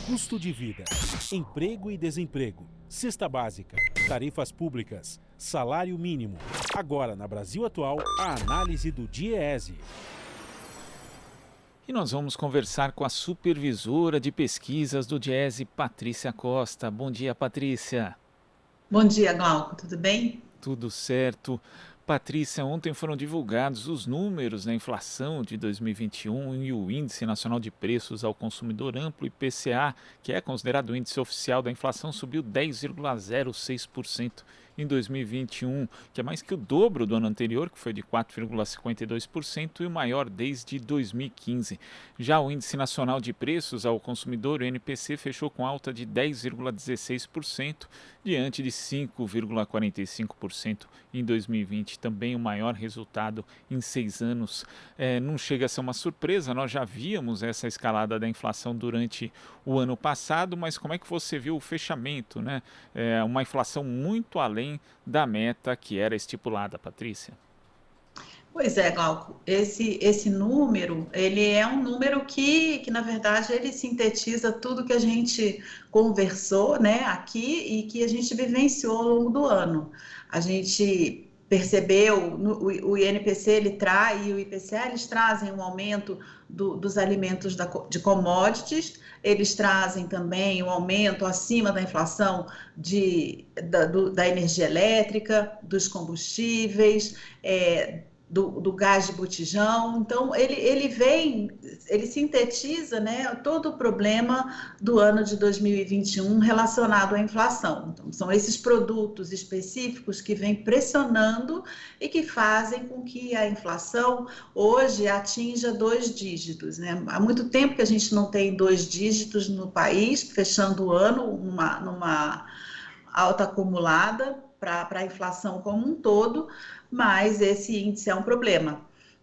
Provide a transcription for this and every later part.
custo de vida, emprego e desemprego, cesta básica, tarifas públicas, salário mínimo. Agora, na Brasil Atual, a análise do DIEESE. E nós vamos conversar com a supervisora de pesquisas do DIEESE, Patrícia Costa. Bom dia, Patrícia. Bom dia, Glauco. Tudo bem? Tudo certo. Patrícia, ontem foram divulgados os números da inflação de 2021 e o Índice Nacional de Preços ao Consumidor Amplo, IPCA, que é considerado o índice oficial da inflação, subiu 10,06% em 2021, que é mais que o dobro do ano anterior, que foi de 4,52% e o maior desde 2015. Já o Índice Nacional de Preços ao Consumidor, o INPC, fechou com alta de 10,16%, diante de 5,45% em 2020, também o maior resultado em 6 anos. Não chega a ser uma surpresa, nós já víamos essa escalada da inflação durante o ano passado, mas como é que você viu o fechamento, né? Uma inflação muito além da meta que era estipulada, Patrícia. Pois é, Glauco, esse número, ele é um número que na verdade, ele sintetiza tudo que a gente conversou, né, aqui e que a gente vivenciou ao longo do ano. A gente percebeu, o INPC e o IPCA, eles trazem um aumento dos alimentos de commodities, eles trazem também um aumento acima da inflação da energia elétrica, dos combustíveis, do gás de botijão. Então, ele sintetiza, né, todo o problema do ano de 2021 relacionado à inflação. Então, são esses produtos específicos que vêm pressionando e que fazem com que a inflação hoje atinja 2 dígitos, né? Há muito tempo que a gente não tem 2 dígitos no país, fechando o ano numa alta acumulada para a inflação como um todo, mas esse índice é um problema.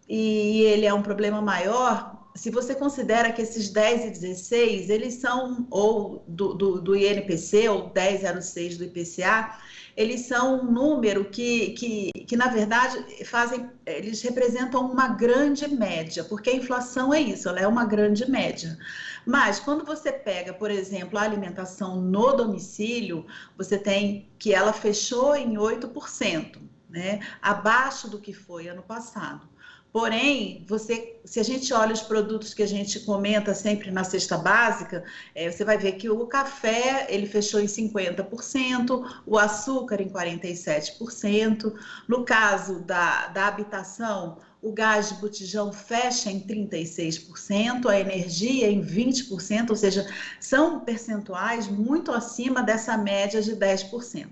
E ele é um problema maior se você considera que esses 10 e 16, eles são, ou do INPC, ou 10,06 do IPCA, eles são um número que na verdade, eles representam uma grande média, porque a inflação é isso, ela é uma grande média. Mas quando você pega, por exemplo, a alimentação no domicílio, você tem que ela fechou em 8%, né? Abaixo do que foi ano passado. Porém, se a gente olha os produtos que a gente comenta sempre na cesta básica, você vai ver que o café ele fechou em 50%, o açúcar em 47%. No caso da habitação, o gás de botijão fecha em 36%, a energia em 20%, ou seja, são percentuais muito acima dessa média de 10%.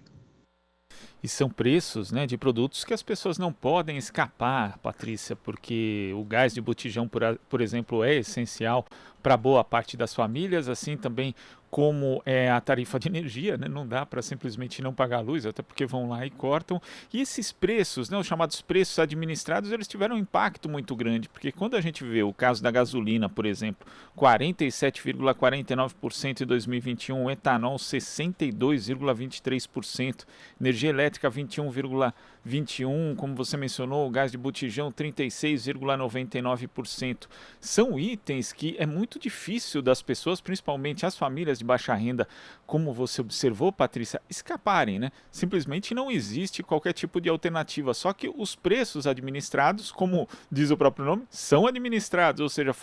E são preços, né, de produtos que as pessoas não podem escapar, Patrícia, porque o gás de botijão, por exemplo, é essencial para boa parte das famílias, assim também como é a tarifa de energia, né? Não dá para simplesmente não pagar a luz, até porque vão lá e cortam. E esses preços, né, os chamados preços administrados, eles tiveram um impacto muito grande, porque quando a gente vê o caso da gasolina, por exemplo, 47,49% em 2021, etanol 62,23%, energia elétrica 21,21%, como você mencionou, o gás de botijão 36,99%. São itens que é muito difícil das pessoas, principalmente as famílias de baixa renda, como você observou, Patrícia, escaparem, né? Simplesmente não existe qualquer tipo de alternativa, só que os preços administrados, como diz o próprio nome, são administrados, ou seja,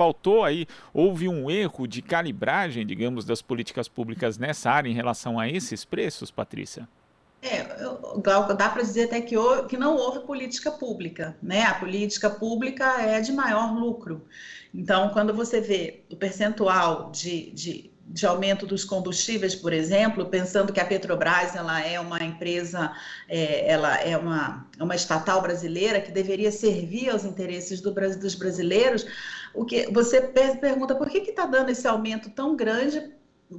houve um erro de calibragem, digamos, das políticas públicas nessa área em relação a esses preços, Patrícia? Glauco, dá para dizer até que não houve política pública, né? A política pública é de maior lucro. Então, quando você vê o percentual de aumento dos combustíveis, por exemplo, pensando que a Petrobras ela é uma empresa, ela é uma estatal brasileira que deveria servir aos interesses dos brasileiros, você pergunta por que está dando esse aumento tão grande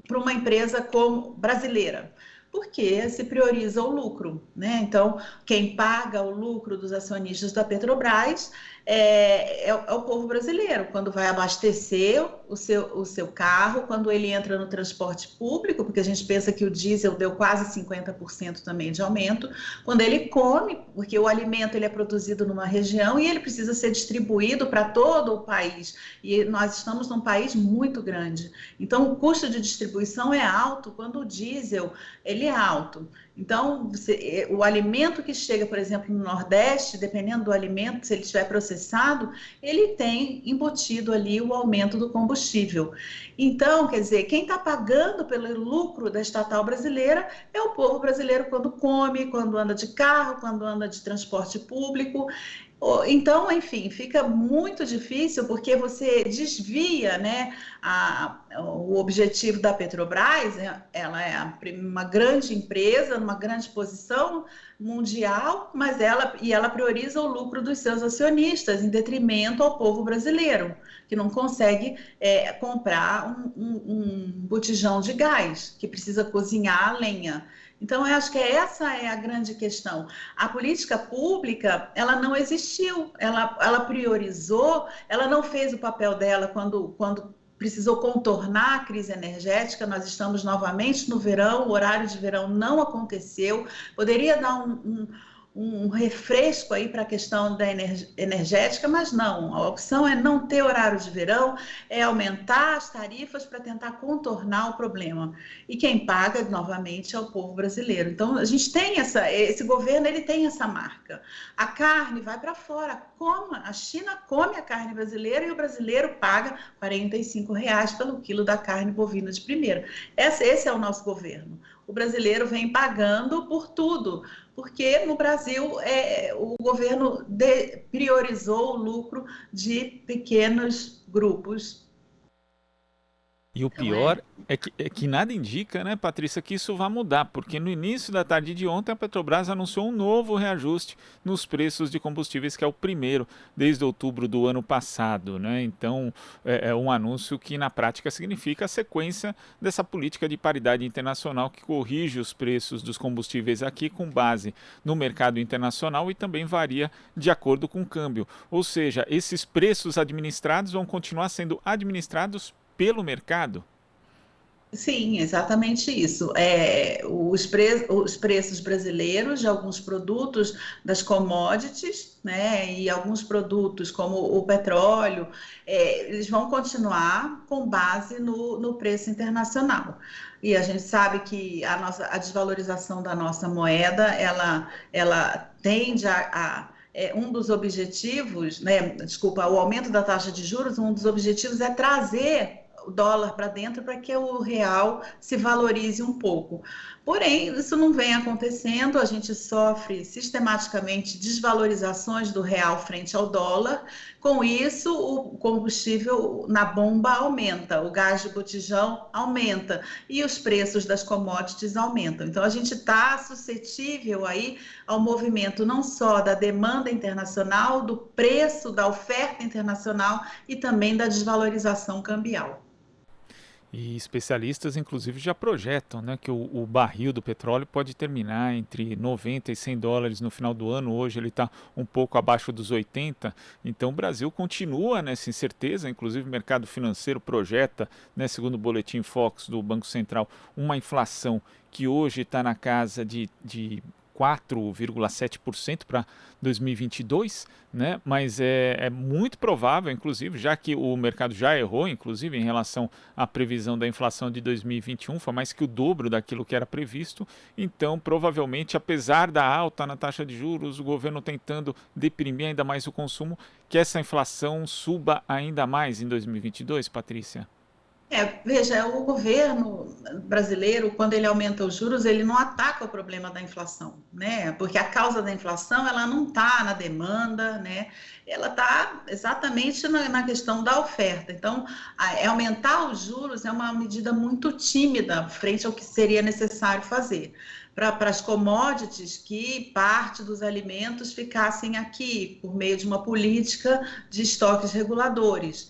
para uma empresa como brasileira? Porque se prioriza o lucro, né? Então, quem paga o lucro dos acionistas da Petrobras é o povo brasileiro, quando vai abastecer o seu carro, quando ele entra no transporte público, porque a gente pensa que o diesel deu quase 50% também de aumento, quando ele come, porque o alimento ele é produzido numa região e ele precisa ser distribuído para todo o país, e nós estamos num país muito grande, então o custo de distribuição é alto, quando o diesel ele é alto. Então, o alimento que chega, por exemplo, no Nordeste, dependendo do alimento, se ele estiver processado, ele tem embutido ali o aumento do combustível. Então, quer dizer, quem está pagando pelo lucro da estatal brasileira é o povo brasileiro quando come, quando anda de carro, quando anda de transporte público. Então, enfim, fica muito difícil porque você desvia, né, o objetivo da Petrobras. Ela é uma grande empresa, numa grande posição mundial, mas ela prioriza o lucro dos seus acionistas em detrimento ao povo brasileiro, que não consegue comprar um botijão de gás, que precisa cozinhar a lenha. Então, eu acho que essa é a grande questão. A política pública, ela não existiu, ela priorizou, ela não fez o papel dela quando precisou contornar a crise energética. Nós estamos novamente no verão, o horário de verão não aconteceu, poderia dar um refresco aí para a questão da energética, mas não, a opção é não ter horário de verão, é aumentar as tarifas para tentar contornar o problema. E quem paga, novamente, é o povo brasileiro. Então, a gente tem esse governo, ele tem essa marca. A carne vai para fora, a China come a carne brasileira e o brasileiro paga R$ 45 pelo quilo da carne bovina de primeira. Esse é o nosso governo. O brasileiro vem pagando por tudo, porque no Brasil o governo priorizou o lucro de pequenos grupos. E o pior é que nada indica, né, Patrícia, que isso vai mudar, porque no início da tarde de ontem a Petrobras anunciou um novo reajuste nos preços de combustíveis, que é o primeiro desde outubro do ano passado, né? Então é um anúncio que na prática significa a sequência dessa política de paridade internacional que corrige os preços dos combustíveis aqui com base no mercado internacional e também varia de acordo com o câmbio. Ou seja, esses preços administrados vão continuar sendo administrados pelo mercado? Sim, exatamente isso. Os preços brasileiros de alguns produtos das commodities, né, e alguns produtos como o petróleo, eles vão continuar com base no preço internacional. E a gente sabe que a desvalorização da nossa moeda, ela tende um dos objetivos, né, o aumento da taxa de juros, um dos objetivos é trazer o dólar para dentro para que o real se valorize um pouco. Porém, isso não vem acontecendo, a gente sofre sistematicamente desvalorizações do real frente ao dólar. Com isso, o combustível na bomba aumenta, o gás de botijão aumenta e os preços das commodities aumentam. Então, a gente está suscetível aí ao movimento não só da demanda internacional, do preço, da oferta internacional e também da desvalorização cambial. E especialistas, inclusive, já projetam, né, que o barril do petróleo pode terminar entre 90 e 100 dólares no final do ano. Hoje ele está um pouco abaixo dos 80. Então o Brasil continua nessa incerteza. Inclusive o mercado financeiro projeta, né, segundo o boletim Focus do Banco Central, uma inflação que hoje está na casa de 4,7% para 2022, né? Mas é muito provável, inclusive, já que o mercado já errou, inclusive, em relação à previsão da inflação de 2021, foi mais que o dobro daquilo que era previsto. Então, provavelmente, apesar da alta na taxa de juros, o governo tentando deprimir ainda mais o consumo, que essa inflação suba ainda mais em 2022, Patrícia? Veja, o governo brasileiro, quando ele aumenta os juros, ele não ataca o problema da inflação, né? Porque a causa da inflação, ela não está na demanda, né? Ela está exatamente na questão da oferta. Então, aumentar os juros é uma medida muito tímida frente ao que seria necessário fazer. Para as commodities, que parte dos alimentos ficassem aqui, por meio de uma política de estoques reguladores.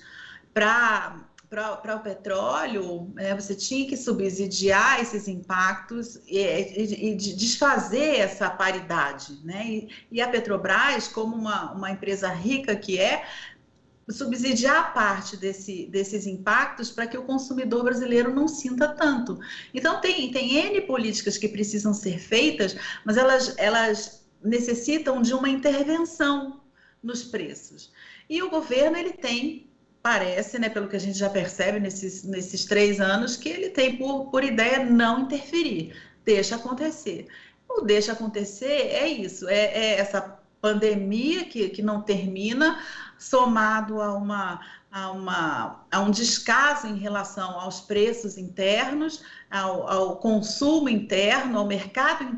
Para para o petróleo, você tinha que subsidiar esses impactos e desfazer essa paridade, né? E a Petrobras, como uma empresa rica que subsidiar parte desses impactos para que o consumidor brasileiro não sinta tanto. Então, tem N políticas que precisam ser feitas, mas elas necessitam de uma intervenção nos preços. E o governo, ele parece, né, pelo que a gente já percebe nesses 3 anos, que ele tem por ideia não interferir, deixa acontecer. O deixa acontecer é isso, é essa pandemia que não termina, somado a um descaso em relação aos preços internos, ao consumo interno, ao mercado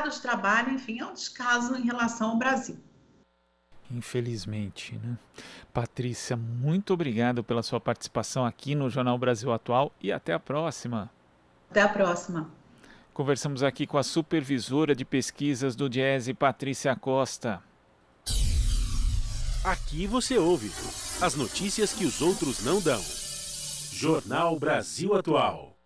de trabalho, enfim, é um descaso em relação ao Brasil. Infelizmente, né? Patrícia, muito obrigado pela sua participação aqui no Jornal Brasil Atual e até a próxima. Até a próxima. Conversamos aqui com a supervisora de pesquisas do Diese, Patrícia Costa. Aqui você ouve as notícias que os outros não dão. Jornal Brasil Atual.